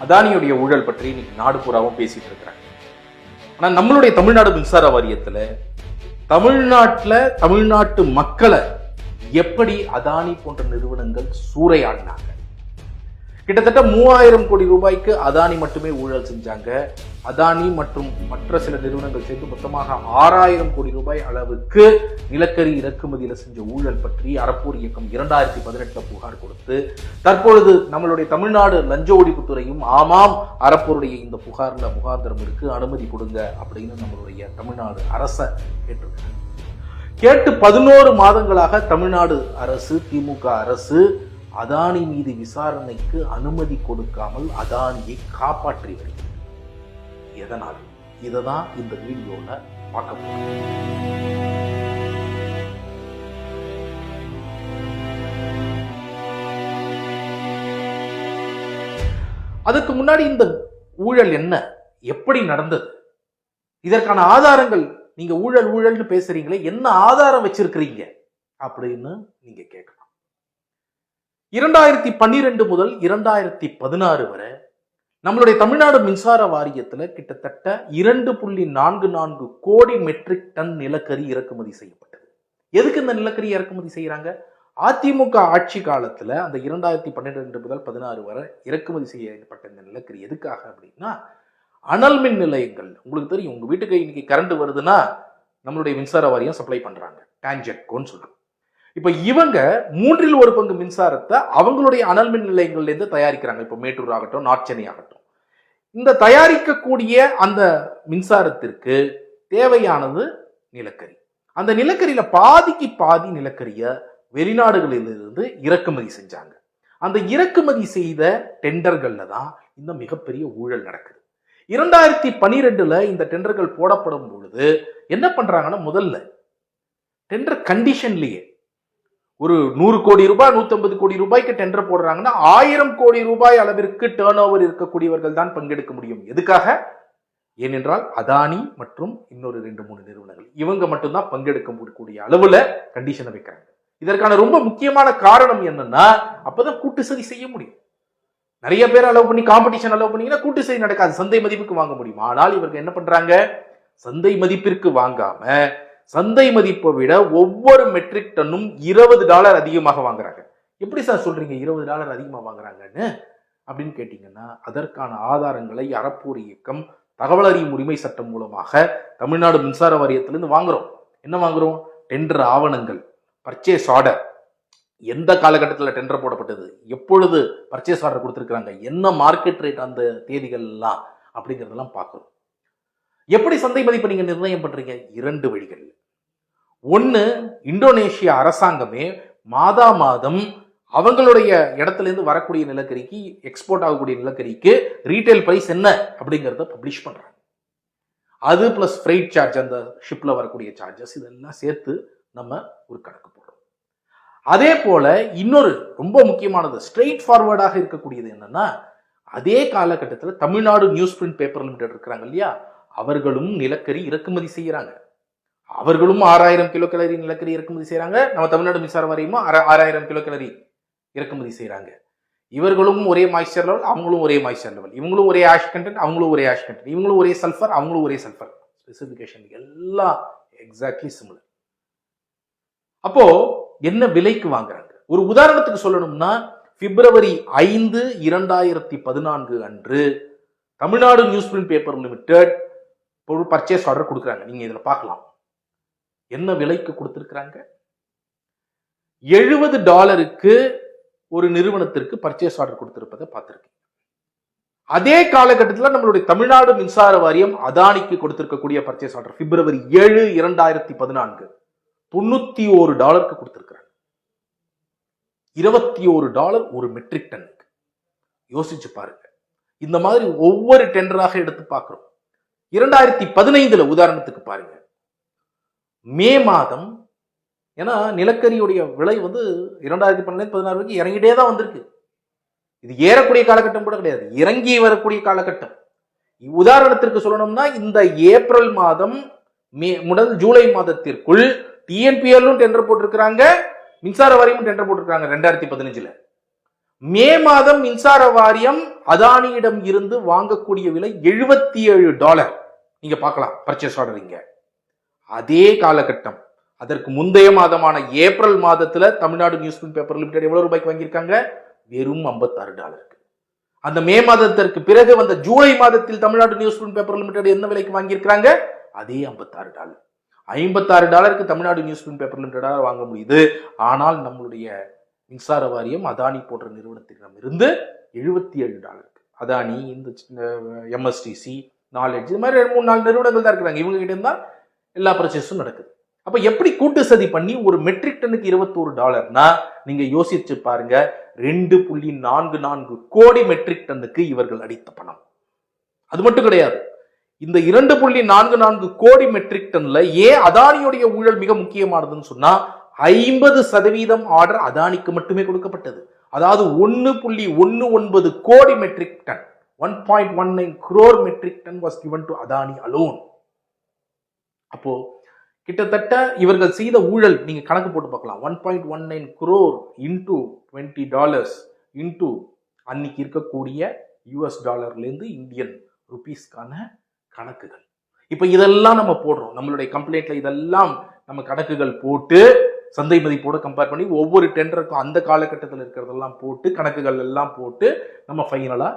அதானியுடைய ஊழல் பற்றி இன்னைக்கு நாடு பூராவும் பேசிட்டு இருக்கிறாங்க. ஆனா நம்மளுடைய தமிழ்நாடு மின்சார வாரியத்துல தமிழ்நாட்டு மக்களை எப்படி அதானி போன்ற நிறுவனங்கள் சூறையாடினாங்க. கிட்டத்தட்ட 3000 கோடி ரூபாய்க்கு அதானி மட்டுமே ஊழல் செஞ்சாங்க. அதானி மற்றும் மற்ற சில நிறுவனங்கள் சேர்ந்து மொத்தமாக 6000 கோடி ரூபாய் அளவுக்கு நிலக்கரி இறக்குமதியில செஞ்ச ஊழல் பற்றி அறப்போர் இயக்கம் 2018 புகார் கொடுத்து தற்பொழுது நம்மளுடைய தமிழ்நாடு லஞ்ச ஒழிப்புத்துறையும் ஆமாம் அறப்போருடைய இந்த புகார்ல முகாந்திரம் இருக்கு, அனுமதி கொடுங்க அப்படின்னு நம்மளுடைய தமிழ்நாடு அரசை கேட்டிருக்காங்க. கேட்டு 11 மாதங்களாக தமிழ்நாடு அரசு, திமுக அரசு அதானி மீது விசாரணைக்கு அனுமதி கொடுக்காமல் அதானியை காப்பாற்றி வருகிறது. எதனால்? இததான் இந்த வீடியோல பார்க்க போறோம். அதுக்கு முன்னாடி இந்த ஊழல் என்ன, எப்படி நடந்தது, இதற்கான ஆதாரங்கள், நீங்க ஊழல் ஊழல்னு பேசுறீங்களே, என்ன ஆதாரம் வச்சிருக்கிறீங்க அப்படின்னு நீங்க கேட்கலாம். 2012 முதல் 2016 வரை நம்மளுடைய தமிழ்நாடு மின்சார வாரியத்துல கிட்டத்தட்ட 2.44 கோடி மெட்ரிக் டன் நிலக்கரி இறக்குமதி செய்யப்பட்டது. எதுக்கு இந்த நிலக்கரி இறக்குமதி செய்யறாங்க? அதிமுக ஆட்சி காலத்துல அந்த 2012 முதல் 16 வரை இறக்குமதி செய்யப்பட்ட இந்த நிலக்கரி எதுக்காக அப்படின்னா, அனல் மின் நிலையங்கள், உங்களுக்கு தெரியும், உங்க வீட்டுக்கு இன்னைக்கு கரண்ட் வருதுன்னா நம்மளுடைய மின்சார வாரியம் சப்ளை பண்றாங்க, டான்ஜெட்கோன்னு சொல்றோம். இப்ப இவங்க 1/3 மின்சாரத்தை அவங்களுடைய அனல் மின் நிலையங்கள்ல இருந்து தயாரிக்கிறாங்க. இப்ப மேட்டூர் ஆகட்டும், நார்த் சென்னை ஆகட்டும், இந்த தயாரிக்கக்கூடிய அந்த மின்சாரத்திற்கு தேவையானது நிலக்கரி. அந்த நிலக்கரியில பாதிக்கு பாதி நிலக்கரிய வெளிநாடுகளிலிருந்து இறக்குமதி செஞ்சாங்க. அந்த இறக்குமதி செய்த டெண்டர்கள்ல தான் இந்த மிகப்பெரிய ஊழல் நடக்குது. 2012 இந்த டெண்டர்கள் போடப்படும் பொழுது என்ன பண்றாங்கன்னா, முதல்ல டெண்டர் கண்டிஷன்லயே ஒரு 100 கோடி ரூபாய் 150 கோடி ரூபாய்க்கு டெண்டர் போடுறாங்கன்னா 1000 கோடி ரூபாய் அளவிற்கு டர்ன் ஓவர் இருக்கக்கூடியவர்கள் தான் பங்கெடுக்க முடியும். எதுக்காக? ஏனென்றால் அதானி மற்றும் இன்னொரு 2-3 நிறுவனங்கள் இவங்க மட்டும்தான் பங்கெடுக்க முடியக்கூடிய அளவுல கண்டிஷனை வைக்கிறாங்க. இதற்கான ரொம்ப முக்கியமான காரணம் என்னன்னா, அப்பதான் கூட்டு சதி செய்ய முடியும். நிறைய பேர் அலோவ் பண்ணி காம்படிஷன் அலோவ் பண்ணீங்கன்னா கூட்டு சதி நடக்காது, சந்தை மதிப்புக்கு வாங்க முடியும். ஆனால் இவர்கள் என்ன பண்றாங்க, சந்தை மதிப்பிற்கு வாங்காம சந்தை மதிப்பை விட ஒவ்வொரு மெட்ரிக் டன்னும் $20 அதிகமாக வாங்குறாங்க. எப்படி சார் சொல்றீங்க $20 அதிகமாக வாங்குறாங்கன்னு அப்படின்னு கேட்டீங்கன்னா, அதற்கான ஆதாரங்களை அறப்போர் இயக்கம் தகவல் அறியும் உரிமை சட்டம் மூலமாக தமிழ்நாடு மின்சார வாரியத்திலிருந்து வாங்குறோம். என்ன வாங்குறோம்? டெண்டர் ஆவணங்கள், பர்ச்சேஸ் ஆர்டர், எந்த காலகட்டத்தில் டெண்டர் போடப்பட்டது, எப்பொழுது பர்ச்சேஸ் ஆர்டர் கொடுத்திருக்கிறாங்க, என்ன மார்க்கெட் ரேட் அந்த தேதிகள் எல்லாம் அப்படிங்கிறதெல்லாம் பார்க்கணும். எப்படி சந்தை மதிப்பை நீங்க நிர்ணயம் பண்றீங்க? 2 வழிகள். ஒன்னு, இந்தோனேஷியா அரசாங்கமே மாதா மாதம் அவங்களுடைய இடத்துல இருந்து வரக்கூடிய நிலக்கரிக்கு, எக்ஸ்போர்ட் ஆகக்கூடிய நிலக்கரிக்கு ரீட்டைல் பிரைஸ் என்ன அப்படிங்கறத பப்ளிஷ் பண்றாங்க. அது பிளஸ் ஃப்ரைட் சார்ஜ், அந்த ஷிப்ல வரக்கூடிய சார்ஜஸ், இதெல்லாம் சேர்த்து நம்ம ஒரு கணக்கு போடுறோம். அதே போல இன்னொரு ரொம்ப முக்கியமானது, ஸ்ட்ரெயிட் ஃபார்வர்டாக இருக்கக்கூடியது என்னன்னா, அதே காலகட்டத்தில் Tamil Nadu news print paper limited இருக்கிறாங்க இல்லையா, அவர்களும் நிலக்கரி இறக்குமதி செய்யறாங்க. அவர்களும் 6000 கிலோ கேலரி நிலக்கரி இறக்குமதி செய்யறாங்க. நம்ம தமிழ்நாடு மின்சார வாரியமும் 6000 கிலோ கேலரி இறக்குமதி செய்யறாங்க. இவர்களும் ஒரே மாய்ஸ்சர் லெவல், அவங்களும் ஒரே மாய்ஸ்சர் லெவல், இவங்களும் ஒரே ஆஷ் கண்டென்ட், அவங்களும் ஒரே ஆஷ் கண்டென்ட், இவங்களும் ஒரே சல்ஃபர், அவங்களும் ஒரே சல்ஃபர், ஸ்பெசிபிகேஷன் எல்லாம் எக்ஸாக்ட்லி சிமிலர். அப்போ என்ன விலைக்கு வாங்குறாங்க? ஒரு உதாரணத்துக்கு சொல்லணும்னா, February 5, 2014 அன்று Tamil Nadu news print paper limited ஒரு பர்ச்சேஸ் ஆர்டர் கொடுக்குறாங்க. நீங்க இதுல பார்க்கலாம் என்ன விலைக்கு கொடுத்திருக்கிறாங்க. $70 ஒரு நிறுவனத்திற்கு பர்ச்சேஸ் ஆர்டர் கொடுத்திருப்பதை பார்த்திருக்கீங்க. அதே காலகட்டத்தில் நம்மளுடைய தமிழ்நாடு மின்சார வாரியம் அதானிக்கு கொடுத்திருக்கக்கூடிய பர்ச்சேஸ் ஆர்டர் February 7, 2014 $91 கொடுத்திருக்கிறாங்க. $21 ஒரு மெட்ரிக் டன்னுக்கு. யோசிச்சு பாருங்க. இந்த மாதிரி ஒவ்வொரு டெண்டராக எடுத்து பார்க்கிறோம். 2015 உதாரணத்துக்கு பாருங்க, மே மாதம், ஏன்னா நிலக்கரியுடைய விலை 2012-16 வரைக்கும் இறங்கிட்டே தான் வந்திருக்கு. இது ஏறக்கூடிய காலகட்டம் கூட கிடையாது, இறங்கி வரக்கூடிய காலகட்டம். உதாரணத்திற்கு சொல்லணும்னா, இந்த ஏப்ரல் மாதம் முதல் ஜூலை மாதத்திற்குள் டிஎன்பிஎல்லும் டெண்டர் போட்டிருக்கிறாங்க, மின்சார வாரியமும் டெண்டர் போட்டிருக்காங்க 2015. மே மாதம் மின்சார வாரியம் அதானியிடம் இருந்து வாங்கக்கூடிய விலை $77. நீங்க பார்க்கலாம் பர்ச்சேஸ் ஆர்டர் இங்க. அதே காலகட்டம் அதற்கு முந்தைய மாதமான ஏப்ரல் மாதத்துல Tamil Nadu news print paper limited எவ்வளவு ரூபாய்க்கு வாங்கியிருக்காங்க? வெறும் $56. அந்த மே மாதத்திற்கு பிறகு வந்த ஜூலை மாதத்தில் Tamil Nadu news print paper limited என்ன விலைக்கு வாங்கியிருக்காங்க? அதே $56. $56 Tamil Nadu news print paper limited வாங்க முடியுது. ஆனால் நம்மளுடைய மின்சார வாரியம் அதானி போன்ற நிறுவனத்திடம் இருந்து $77. அதானி, இந்த எம்எஸ்டிசி, நாலேஜ், இது மாதிரி 2-3-4 நிறுவனங்கள் தான் இருக்கிறாங்க. இவங்க கிட்ட இருந்தா எல்லா பர்ச்சேஸும் நடக்குது. அப்ப எப்படி கூட்டு சதி பண்ணி ஒரு மெட்ரிக் டன்னுக்கு $21? நீங்க யோசிச்சு பாருங்க. 2.44 கோடி மெட்ரிக் டன்னுக்கு இவர்கள் அடித்த பணம். அது மட்டும் கிடையாது, இந்த 2.44 கோடி மெட்ரிக் டன்ல ஏன் அதானியுடைய ஊழல் மிக முக்கியமானதுன்னு சொன்னா 50% ஆர்டர் அதானிக்கு மட்டுமே கொடுக்கப்பட்டது. அதாவது 1.19 கோடி metric tonne, 1.19 crore metric tonne was given to Adani alone. அப்போ கிட்டத்தட்ட இவர்கள் செய்த ஊழல் நீங்க கணக்கு போட்டு பார்க்கலாம். 1.19 crore into $20 into அன்னைக்கு இருக்கக்கூடிய US$ல இருந்து இந்தியன் ருபீஸ்க்கான கணக்குகள். இப்ப இதெல்லாம் நம்ம போடுறோம் நம்மளுடைய கம்ப்ளைண்ட்ல. இதெல்லாம் நம்ம கணக்குகள் போட்டு சந்தை மதிப்போட கம்பேர் பண்ணி ஒவ்வொரு டெண்டருக்கும் அந்த காலகட்டத்தில் இருக்கிறதெல்லாம் போட்டு கணக்குகள் எல்லாம் போட்டு நம்ம ஃபைனலா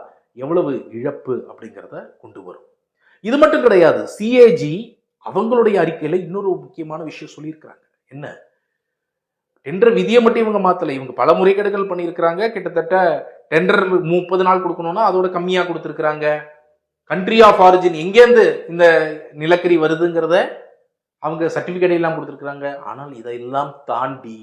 எவ்வளவு இழப்பு அப்படிங்கிறத கொண்டு வரும். இது மட்டும் கிடையாது, சிஏஜி அவங்களுடைய அறிக்கையில இன்னொரு முக்கியமான விஷயம் சொல்லியிருக்கிறாங்க. என்ன? டெண்டர் விதியை மட்டும் இவங்க மாத்தல, இவங்க பல முறைகேடுகள் பண்ணியிருக்கிறாங்க. கிட்டத்தட்ட டெண்டர் 30 நாள் கொடுக்கணும்னா அதோட கம்மியா கொடுத்திருக்கிறாங்க. கண்ட்ரி ஆஃப் ஆரிஜின் எங்கேருந்து இந்த நிலக்கரி வருதுங்கிறத அவங்க சர்டிபிகேட் எல்லாம் கொடுத்திருக்கிறாங்க. ஆனால் இதையெல்லாம் தாண்டி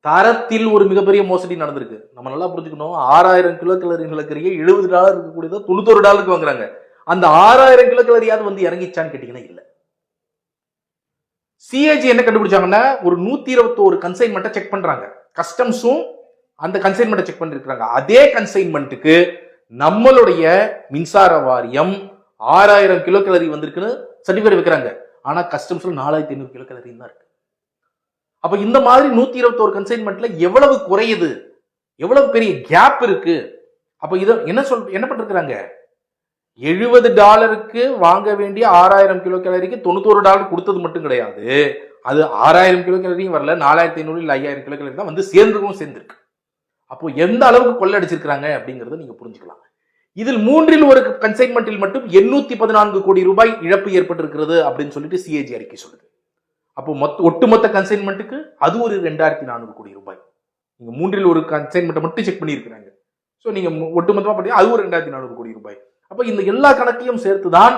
தரத்தில் ஒரு மிகப்பெரிய மோசடி நடந்திருக்கு. நம்ம நல்லா புரிஞ்சுக்கணும். 6000 கிலோ கலரி நிலக்கரியை $70 இருக்கக்கூடியதை $91 வாங்குறாங்க. அந்த 6000 கிலோ கலரியாவது வந்து இறங்கிச்சான்னு கேட்டீங்கன்னா இல்ல. சிஏஜி என்ன கண்டுபிடிச்சாங்கன்னா ஒரு 121 கன்சைன்மெண்ட்டை செக் பண்றாங்க. கஸ்டம்ஸும் அந்த கன்சைன்மெண்ட்டை செக் பண்ணிருக்காங்க. அதே கன்சைன்மெண்ட்டுக்கு நம்மளுடைய மின்சார வாரியம் 6000 கிலோ கலரி வந்திருக்குன்னு சர்டிபிகேட் வைக்கிறாங்க. ஆனா கஸ்டம்ஸ்ல 4500 கிலோ கலரி தான் இருக்கு. அப்ப இந்த மாதிரி 121 கன்சைன்மெண்ட்ல எவ்வளவு குறையுது, எவ்வளவு பெரிய கேப் இருக்கு. அப்ப இத என்ன பண்ணிருக்காங்க? $70 வாங்க வேண்டிய 6000 கிலோ கலரிக்கு $91 கொடுத்தது மட்டும் கிடையாது. அது 6000 கிலோ கலரியும் வரல, 4500 இல்ல 5000 கிலோ கலரி தான் வந்து சேர்ந்திருக்கு. அப்போ எந்த அளவுக்கு கொள்ளடிச்சிருக்காங்க அப்படிங்கறத நீங்க புரிஞ்சுக்கலாம். இதில் 1/3 கன்சைன்மெண்டில் மட்டும் 814 கோடி ரூபாய் இழப்பு ஏற்பட்டிருக்கிறது அப்படின்னு சொல்லிட்டு சிஏஜி அறிக்கை சொல்லுது. அப்போ ஒட்டுமொத்த கன்சைன்மெண்ட்டுக்கு அது ஒரு 2400 கோடி ரூபாய். நீங்க 1/3 கன்சைன்மெண்ட்டை மட்டும் செக் பண்ணியிருக்கிறாங்க. ஸோ நீங்க ஒட்டுமொத்தமா பார்த்தீங்கன்னா அது ஒரு 2400 கோடி ரூபாய். அப்ப இந்த எல்லா கணக்கையும் சேர்த்துதான்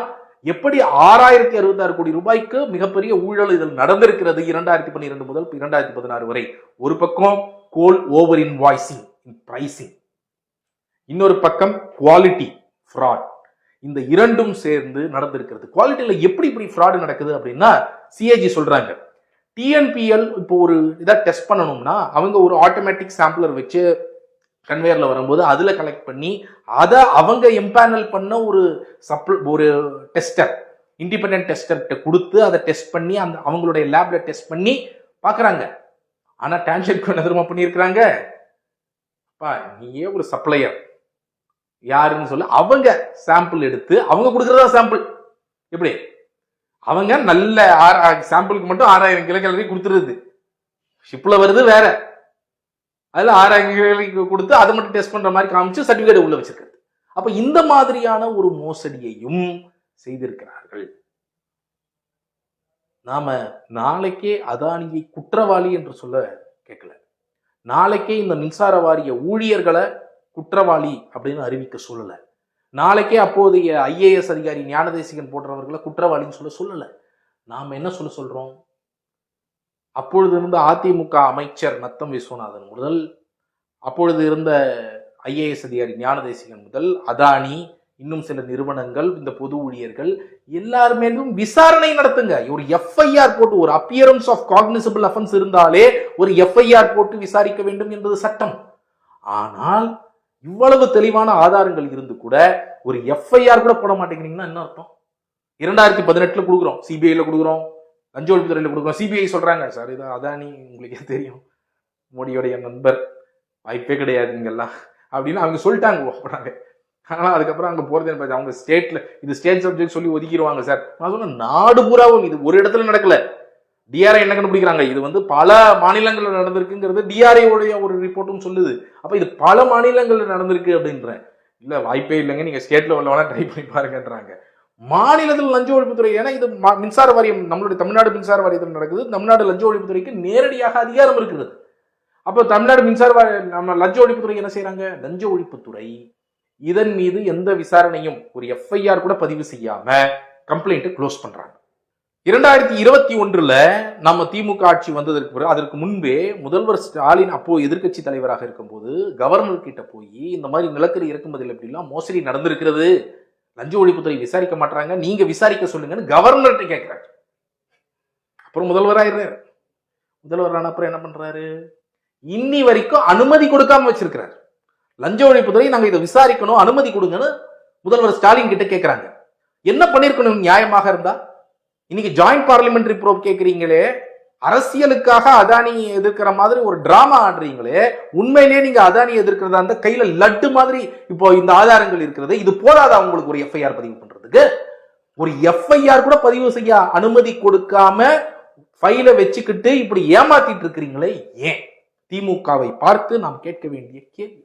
எப்படி 6066 கோடி ரூபாய்க்கு மிகப்பெரிய ஊழல் இதில் நடந்திருக்கிறது 2012 முதல் 2016 வரை. ஒரு பக்கம் கோல் ஓவர் இன்வாய்சிங், பிரைசிங், இன்னொரு பக்கம் குவாலிட்டி ஃப்ராட். இந்த இரண்டும் சேர்ந்து நடந்திருக்கிறது. குவாலிட்டியில எப்படி இப்படி ஃப்ராட் நடக்குது அப்படின்னா சிஏஜி சொல்றாங்க, டிஎன்பிஎல் இப்போ ஒரு இதை டெஸ்ட் பண்ணணும்னா அவங்க ஒரு ஆட்டோமேட்டிக் சாம்பிளர் வச்சு கன்வேயர்ல வரும்போது அதுல கலெக்ட் பண்ணி அதை அவங்க எம்பேனல் பண்ண ஒரு டெஸ்டர், இண்டிபெண்டன்ட் டெஸ்டர்கிட்ட கொடுத்து அதை டெஸ்ட் பண்ணி அந்த அவங்களுடைய லேப்ல டெஸ்ட் பண்ணி பாக்குறாங்க. ஆனா டான்ஷெட்கோ என்ன தெரியுமா பண்ணியிருக்கிறாங்க? நீயே ஒரு சப்ளையர் யாருன்னு சொல்ல அவங்க சாம்பிள் எடுத்து அவங்க கொடுக்கறதா சாம்பிள். எப்படி அவங்க நல்ல சாம்பிளுக்கு மட்டும் 6000 கிலோ கலரி கொடுத்துருது, ஷிப்ல வருது வேற, அதுல 6000 கிலோ கொடுத்து அதை மட்டும் டெஸ்ட் பண்ற மாதிரி காமிச்சு சர்டிபிகேட் உள்ள வச்சிருக்கிறது. அப்ப இந்த மாதிரியான ஒரு மோசடியையும் செய்திருக்கிறார்கள். நாம நாளைக்கே அதானியை குற்றவாளி என்று சொல்ல கேட்கல, நாளைக்கே இந்த மின்சார வாரிய ஊழியர்களை குற்றவாளி அப்படின்னு அறிவிக்க சொல்லல, நாளைக்கே அப்போதைய ஐஏஎஸ் அதிகாரி ஞானதேசிகன் போன்றவர்களை குற்றவாளின்னு சொல்லல. நாம என்ன சொல்றோம்? அப்பொழுது இருந்த அதிமுக அமைச்சர் நத்தம் விஸ்வநாதன் முதல் அப்பொழுது இருந்த ஐஏஎஸ் அதிகாரி ஞானதேசிகன் முதல் அதானி இன்னும் சில நிறுவனங்கள் இந்த பொது ஊழியர்கள் எல்லாருமேலும் விசாரணை நடத்துங்க. ஒரு எஃப்ஐஆர் போட்டு, ஒரு அப்பியரன்ஸ் ஆஃப் காக்னிசபிள் அஃபென்ஸ் இருந்தாலே ஒரு எஃப்ஐஆர் போட்டு விசாரிக்க வேண்டும் என்பது சட்டம். ஆனால் இவ்வளவு தெளிவான ஆதாரங்கள் இருந்து கூட ஒரு எஃப்ஐஆர் கூட போட மாட்டேங்கிறீங்கன்னா என்ன அர்த்தம்? 2018 கொடுக்குறோம், சிபிஐல கொடுக்குறோம், லஞ்ச ஒழிப்பு துறையில கொடுக்குறோம். சிபிஐ சொல்றாங்க சார் இது அதானி உங்களுக்கே தெரியும், மோடியோடைய நண்பர், வாய்ப்பே கிடையாது, இங்கெல்லாம் அப்படின்னு அவங்க சொல்லிட்டாங்க போறாங்க. ஆனால் அதுக்கப்புறம் அங்கே போகிறது அவங்க ஸ்டேட்ல இது ஸ்டேட் சப்ஜெக்ட் சொல்லி ஒதுக்கிடுவாங்க சார். நான் சொன்னேன் நாடு பூராவும் இது ஒரு இடத்துல நடக்கல. டிஆர்ஐ என்ன கண்டுபிடிக்கிறாங்க, இது பல மாநிலங்களில் நடந்திருக்குங்கிறது டிஆர்ஐ உடைய ஒரு ரிப்போர்ட்டும் சொல்லுது. அப்ப இது பல மாநிலங்களில் நடந்திருக்கு அப்படின்றேன். இல்ல வாய்ப்பே இல்லைங்க, நீங்க ஸ்டேட்ல வேணா ட்ரை பண்ணி பாருங்கன்றாங்க. மாநிலத்தில் லஞ்ச ஒழிப்புத்துறை, ஏன்னா இது மின்சார வாரியம், நம்மளுடைய தமிழ்நாடு மின்சார வாரியத்தில் நடக்குது. தமிழ்நாடு லஞ்ச ஒழிப்புத்துறைக்கு நேரடியாக அதிகாரம் இருக்கிறது. அப்போ தமிழ்நாடு மின்சார நம்ம லஞ்ச ஒழிப்புத்துறை என்ன செய்யறாங்க, லஞ்ச ஒழிப்புத்துறை இதன் மீது எந்த விசாரணையும் ஒரு எஃப்ஐஆர் கூட பதிவு செய்யாம கம்ப்ளைண்ட் க்ளோஸ் பண்றாங்க. 2021 நம்ம திமுக ஆட்சி வந்ததற்கு பிறகு, அதற்கு முன்பே முதல்வர் ஸ்டாலின் அப்போ எதிர்க்கட்சி தலைவராக இருக்கும்போது கவர்னர் கிட்ட போய் இந்த மாதிரி நிலக்கரி இறக்குமதியில் எப்படிலாம் மோசடி நடந்திருக்கிறது, லஞ்ச ஒழிப்புத்துறை விசாரிக்க மாட்டாங்க, நீங்க விசாரிக்க சொல்லுங்கன்னு கவர்னர்கிட்ட கேட்கிறாரு. அப்புறம் முதல்வராயிடுறாரு. முதல்வர் ஆன அப்புறம் என்ன பண்றாரு, இன்னி வரைக்கும் அனுமதி கொடுக்காம வச்சிருக்கிறார். லஞ்ச ஒழிப்புத்துறை நாங்க இதை விசாரிக்கணும், அனுமதி கொடுங்கன்னு முதல்வர் ஸ்டாலின் கிட்ட கேட்கிறாங்க. என்ன பண்ணிருக்கணும் நியாயமாக இருந்தா? இன்னைக்கு ஜாயிண்ட் பார்லிமெண்டரி ப்ரோப் கேட்கறீங்களே, அரசியலுக்காக அதானி எதிர்க்கிற மாதிரி ஒரு டிராமா ஆடுறீங்களே, உண்மையிலேயே நீங்க அதானி எதிர்க்கிறதா அந்த கையில லட்டு மாதிரி இப்போ இந்த ஆதாரங்கள் இருக்கிறது, இது போதாதா உங்களுக்கு ஒரு எஃப்ஐஆர் பதிவு பண்றதுக்கு? ஒரு எஃப்ஐஆர் கூட பதிவு செய்ய அனுமதி கொடுக்காம ஃபைல வச்சுக்கிட்டு இப்படி ஏமாத்திட்டு இருக்கிறீங்களே ஏன்? திமுகவை பார்த்து நாம் கேட்க வேண்டிய கேள்வி.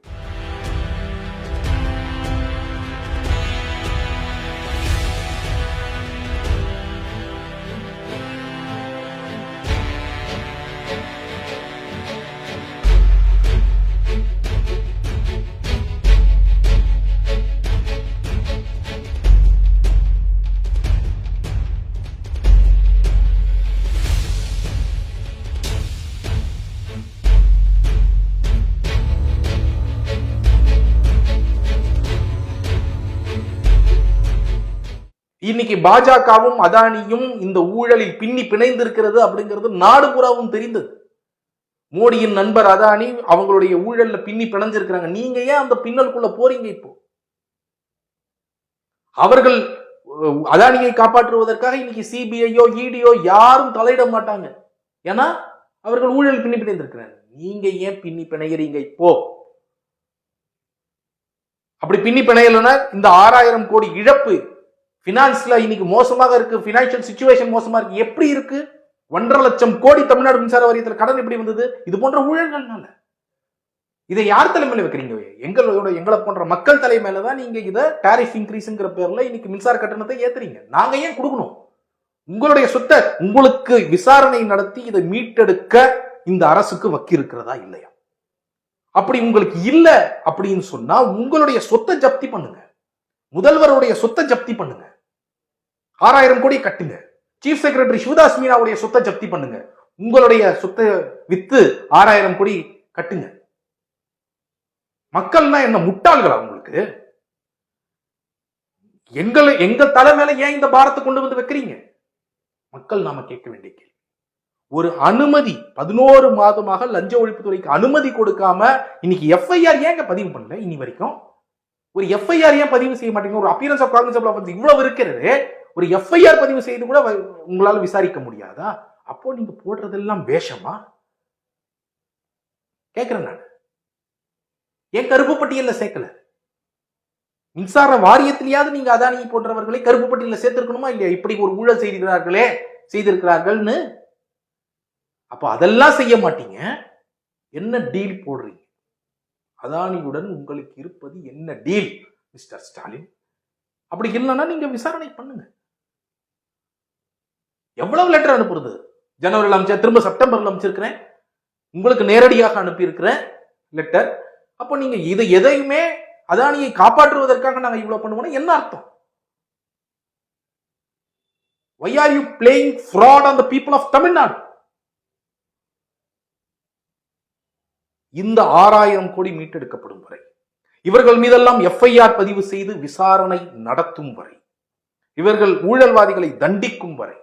இன்னைக்கு பாஜகவும் அதானியும் இந்த ஊழலில் பின்னி பிணைந்திருக்கிறது அப்படிங்கிறது நாடு பூராவும் தெரிந்தது. மோடியின் நண்பர் அதானி அவங்களுடைய ஊழல்ல பின்னி பிணைஞ்சிருக்கிறாங்க. நீங்க ஏன் அந்த பின்னலுக்குள்ள போறீங்க? இப்போ அவர்கள் அதானியை காப்பாற்றுவதற்காக இன்னைக்கு சிபிஐயோ இடியோ யாரும் தலையிட மாட்டாங்க. ஏன்னா அவர்கள் ஊழல் பின்னி பிணைந்திருக்கிறாங்க. நீங்க ஏன் பின்னி பிணைகிறீங்க? இப்போ அப்படி பின்னி பிணையலன்னா இந்த 6000 கோடி இழப்பு பினான்ஸ்ல இன்னைக்கு மோசமாக இருக்கு, பினான்சியல் சிச்சுவேஷன் மோசமா இருக்கு. எப்படி இருக்கு? 1.5 லட்சம் கோடி தமிழ்நாடு மின்சார வாரியத்தில் கடன் எப்படி வந்தது? இது போன்ற ஊழல்கள்னால. இதை யார் தலைமையில வைக்கிறீங்க? எங்களை போன்ற மக்கள் தலைமையிலதான் நீங்க இதை டாரிஃப் இன்க்ரீஸ்ங்கிற பேர்ல இன்னைக்கு மின்சார கட்டணத்தை ஏத்துறீங்க. நாங்க ஏன் கொடுக்கணும்? உங்களுடைய சொத்தை உங்களுக்கு விசாரணை நடத்தி இதை மீட்டெடுக்க இந்த அரசுக்கு வக்கி இருக்கிறதா இல்லையா? அப்படி உங்களுக்கு இல்ல அப்படின்னு சொன்னா உங்களுடைய சொத்தை ஜப்தி பண்ணுங்க, முதல்வருடைய சொத்தை ஜப்தி பண்ணுங்க, 6000 கோடி கட்டுங்க, சீஃப் செக்ரட்டரி சிவதாஸ் மீனாவுடைய சொத்தை ஜப்தி பண்ணுங்க, உங்களுடைய சொத்தை வித்து 6000 கோடி கட்டுங்க. மக்கள்னா என்ன முட்டாள்களா உங்களுக்கு? எங்க தலை மேல ஏன் இந்த பாரத்தை கொண்டு வந்து வைக்கிறீங்க? மக்கள் நாம கேட்க வேண்டிய கேள்வி. ஒரு அனுமதி 11 மாதமாக லஞ்ச ஒழிப்புத்துறைக்கு அனுமதி கொடுக்காம இன்னைக்கு எஃப்ஐஆர் ஏங்க பதிவு பண்ணல? இனி வரைக்கும் ஒரு எஃப்ஐஆர் ஏன் பதிவு செய்ய மாட்டீங்க? ஒரு அப்பியரன்ஸ் ஆஃப் காக்னிசபிள் ஆஃபென்ஸ் இவ்வளவு இருக்கிறது, ஒரு எஃப்ஐஆர் பதிவு செய்து கூட உங்களால விசாரிக்க முடியாதா? அப்போ நீங்க போடுறதெல்லாம் வேஷமா? கேட்கிறேன் நான். ஏன் கருப்பு பட்டியல்ல சேர்க்கல? மின்சார வாரியத்திலேயாவது நீங்க அதானி போன்றவர்களை கருப்பு பட்டியல்ல சேர்த்திருக்கணுமா இல்லையா? இப்படி ஒரு ஊழல் செய்திருக்கிறார்கள்னு. அப்ப அதெல்லாம் செய்ய மாட்டீங்க. என்ன டீல் போடுறீங்க? அதானியுடன் உங்களுக்கு இருப்பது என்ன டீல் மிஸ்டர் ஸ்டாலின்? அப்படி இல்லைன்னா நீங்க விசாரணை பண்ணுங்க. எவ்வளவு லெட்டர் அனுப்புறது? ஜனவரியில் அமைச்சர், திரும்ப செப்டம்பர்ல அமைச்சிருக்கிறேன், உங்களுக்கு நேரடியாக அனுப்பி இருக்கிறேன் லெட்டர். அப்போ நீங்க இதை எதையுமே அதானியை காப்பாற்றுவதற்காக நாங்க இவ்வளவு பண்ணுவோம் என்ன அர்த்தம்? Why are you playing fraud on the people of Tamil Nadu? இந்த 6000 கோடி மீட்டெடுக்கப்படும் வரை, இவர்கள் மீதெல்லாம் எஃப்ஐஆர் பதிவு செய்து விசாரணை நடத்தும் வரை, இவர்கள் ஊழல்வாதிகளை தண்டிக்கும் வரை,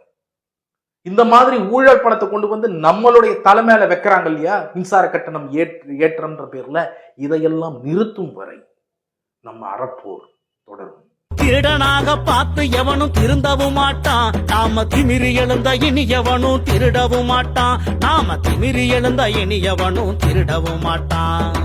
இந்த மாதிரி ஊழல் பணத்தை கொண்டு வந்து நம்மளுடைய தலைமையில வைக்கிறாங்க இல்லையா, மின்சார கட்டணம் ஏற்றம்ன்ற பேர்ல, இதையெல்லாம் நிறுத்தும் வரை நம்ம அறப்போர் தொடரும். திருடனாக பார்த்து எவனும் திருந்தவும் மாட்டான். நாம திமிரி எழுந்த இனி எவனும் திருடவும் மாட்டான். நாம திமிரி எழுந்த இனி எவனும் திருடவும் மாட்டான்.